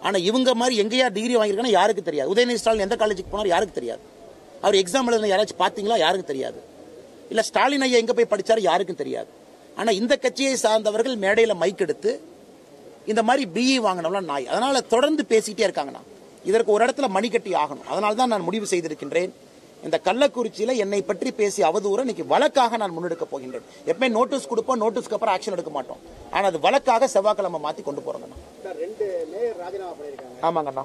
[SPEAKER 1] ஆனா இவங்க மாதிரி எங்கேயா டிகிரி வாங்கியிருக்காங்கன்னா யாருக்கு தெரியாது. உதயநிதி ஸ்டாலின் எந்த காலேஜுக்கு போனாலும் யாருக்கு தெரியாது. அவர் எக்ஸாம் எழுதின யாராச்சும் பாத்தீங்களா? யாருக்கும் தெரியாது. இல்ல ஸ்டாலின் ஐயா எங்க போய் படிச்சாரு? யாருக்கும் தெரியாது. ஆனா இந்த கட்சியை சார்ந்தவர்கள் மேடையில மைக் எடுத்து இந்த மாதிரி பிஇ வாங்கினவங்களாம் நாய். அதனால தொடர்ந்து பேசிட்டே இருக்காங்கண்ணா. இதற்கு ஒரு இடத்துல மணி கட்டி ஆகணும். அதனால தான் நான் முடிவு செய்திருக்கின்றேன், இந்த கள்ளக்குறிச்சியில என்னை பற்றி பேசி அவதூறு இன்னைக்கு வழக்காக நான் முன்னெடுக்க போகின்றேன். எப்பவுமே நோட்டீஸ் கொடுப்போம், நோட்டீஸ்க்கு அப்புறம் ஆக்ஷன் எடுக்க மாட்டோம். ஆனா அது வழக்காக செவ்வாய்க்கிழமை மாத்தி கொண்டு போறோங்கண்ணா. ஆமாங்கண்ணா.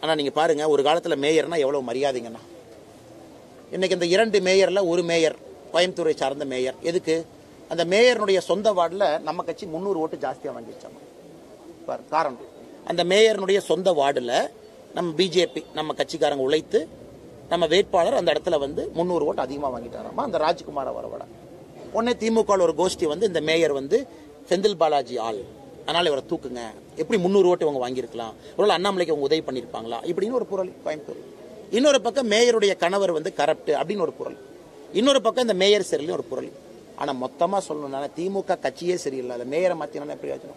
[SPEAKER 1] ஆனா நீங்க பாருங்க, ஒரு காலத்துல மேயர்னா எவ்வளவு மரியாதைங்கண்ணா. இன்னைக்கு இந்த 2 மேயர்ல ஒரு மேயர் கோயம்புத்தூரை சார்ந்த மேயர். எதுக்கு? அந்த மேயருடைய சொந்த வார்டுல நம்ம கட்சி 300 ஓட்டு ஜாஸ்தியா வாங்கிச்சாங்க. காரணம், அந்த மேயருடைய சொந்த வார்டுல நம்ம பிஜேபி நம்ம கட்சிக்காரங்க உழைத்து நம்ம வேட்பாளர் அந்த இடத்துல வந்து 300 ஓட்டு அதிகமாக வாங்கிட்டாராமா அந்த ராஜ்குமாரை வரவிட. உடனே திமுக ஒரு கோஷ்டி வந்து இந்த மேயர் வந்து செந்தில் பாலாஜி ஆள், அதனால இவரை தூக்குங்க, எப்படி 300 ஓட்டு இவங்க வாங்கியிருக்கலாம், ஒரு அண்ணாமலைக்கு அவங்க உதவி பண்ணியிருப்பாங்களா இப்படின்னு ஒரு குரல் கோயம்புத்தூர். இன்னொரு பக்கம் மேயருடைய கணவர் வந்து கரப்ட் அப்படின்னு ஒரு குரல், இன்னொரு பக்கம் இந்த மேயர் சரியில்லைன்னு ஒரு குரல். ஆனால் மொத்தமாக சொல்லணும்னா திமுக கட்சியே சரியில்லை, அந்த மேயரை மாற்றினா எப்படி ஆச்சு?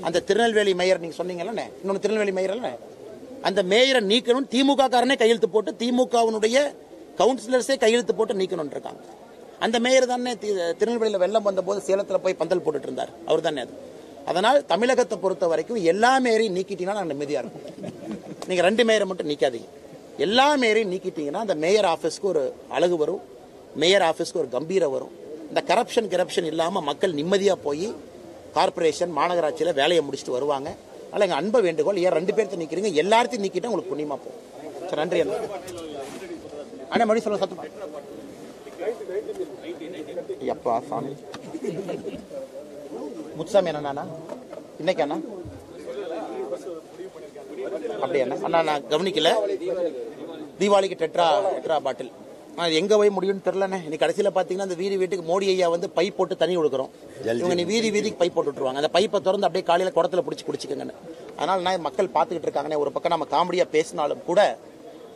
[SPEAKER 1] அந்த திருநெல்வேலி மேயர் நீங்கள் சொன்னீங்கல்ல, இன்னொன்று திருநெல்வேலி மேயர் இல்ல, அந்த மேயரை நீக்கணும் திமுக காரனே கையெழுத்து போட்டு திமுகவினுடைய கவுன்சிலர்ஸே கையெழுத்து போட்டு நீக்கணும்னு இருக்காங்க. அந்த மேயர் தானே திருநெல்வேலியில் வெள்ளம் வந்த போது சேலத்தில் போய் பந்தல் போட்டுட்டு இருந்தார், அவர் தானே அது. அதனால் தமிழகத்தை பொறுத்த வரைக்கும் எல்லா மேயரையும் நீக்கிட்டீங்கன்னா நாங்கள் நிம்மதியாக இருக்கும். நீங்கள் 2 மேயரை மட்டும் நீக்காதீங்க, எல்லா மேயரையும் நீக்கிட்டீங்கன்னா அந்த மேயர் ஆஃபீஸ்க்கு ஒரு அழகு வரும், மேயர் ஆஃபீஸ்க்கு ஒரு கம்பீரம் வரும். இந்த கரப்ஷன் இல்லாமல் மக்கள் நிம்மதியாக போய் கார்பரேஷன் மாநகராட்சியில் வேலையை முடிச்சுட்டு வருவாங்க. அதனால் எங்கள் அன்பை வேண்டுகோள், ஏன் 2 பேர்த்த நீக்கிறீங்க, எல்லாத்தையும் நீக்கிட்டா உங்களுக்கு புண்ணியமாக போகும். சரி, நன்றி அண்ணா. அண்ணா மறுபடியும் சொல்ல சத்தம். எப்பா சாமி முத்துசாமி அண்ணா இன்னைக்கு அண்ணா அப்படியா அண்ணா நான் கவனிக்கல. தீபாவளிக்கு டெட்ரா பாட்டில் எங்க போய் முடியும்னு தெரியலண்ணே. இன்னைக்கு கடைசியில பாத்தீங்கன்னா அந்த வீதி வீட்டுக்கு மோடி ஐயா வந்து பைப் போட்டு தண்ணி கொடுக்குறோம், இவங்க நீ வீதிக்கு பைப் போட்டு விட்டுருவாங்க, அந்த பைப்பை திறந்து அப்படியே காலையில குடத்துல பிடிச்சி குடிச்சுக்கங்கன்னு. அதனால நான் மக்கள் பார்த்துக்கிட்டு இருக்காங்கண்ணே. ஒரு பக்கம் நம்ம காமெடியா பேசினாலும் கூட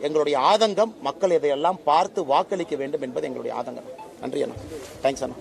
[SPEAKER 1] எங்களுடைய ஆதங்கம் மக்கள் இதையெல்லாம் பார்த்து வாக்களிக்க வேண்டும் என்பது எங்களுடைய ஆதங்கம். நன்றி அண்ணா, தேங்க்ஸ் அண்ணா.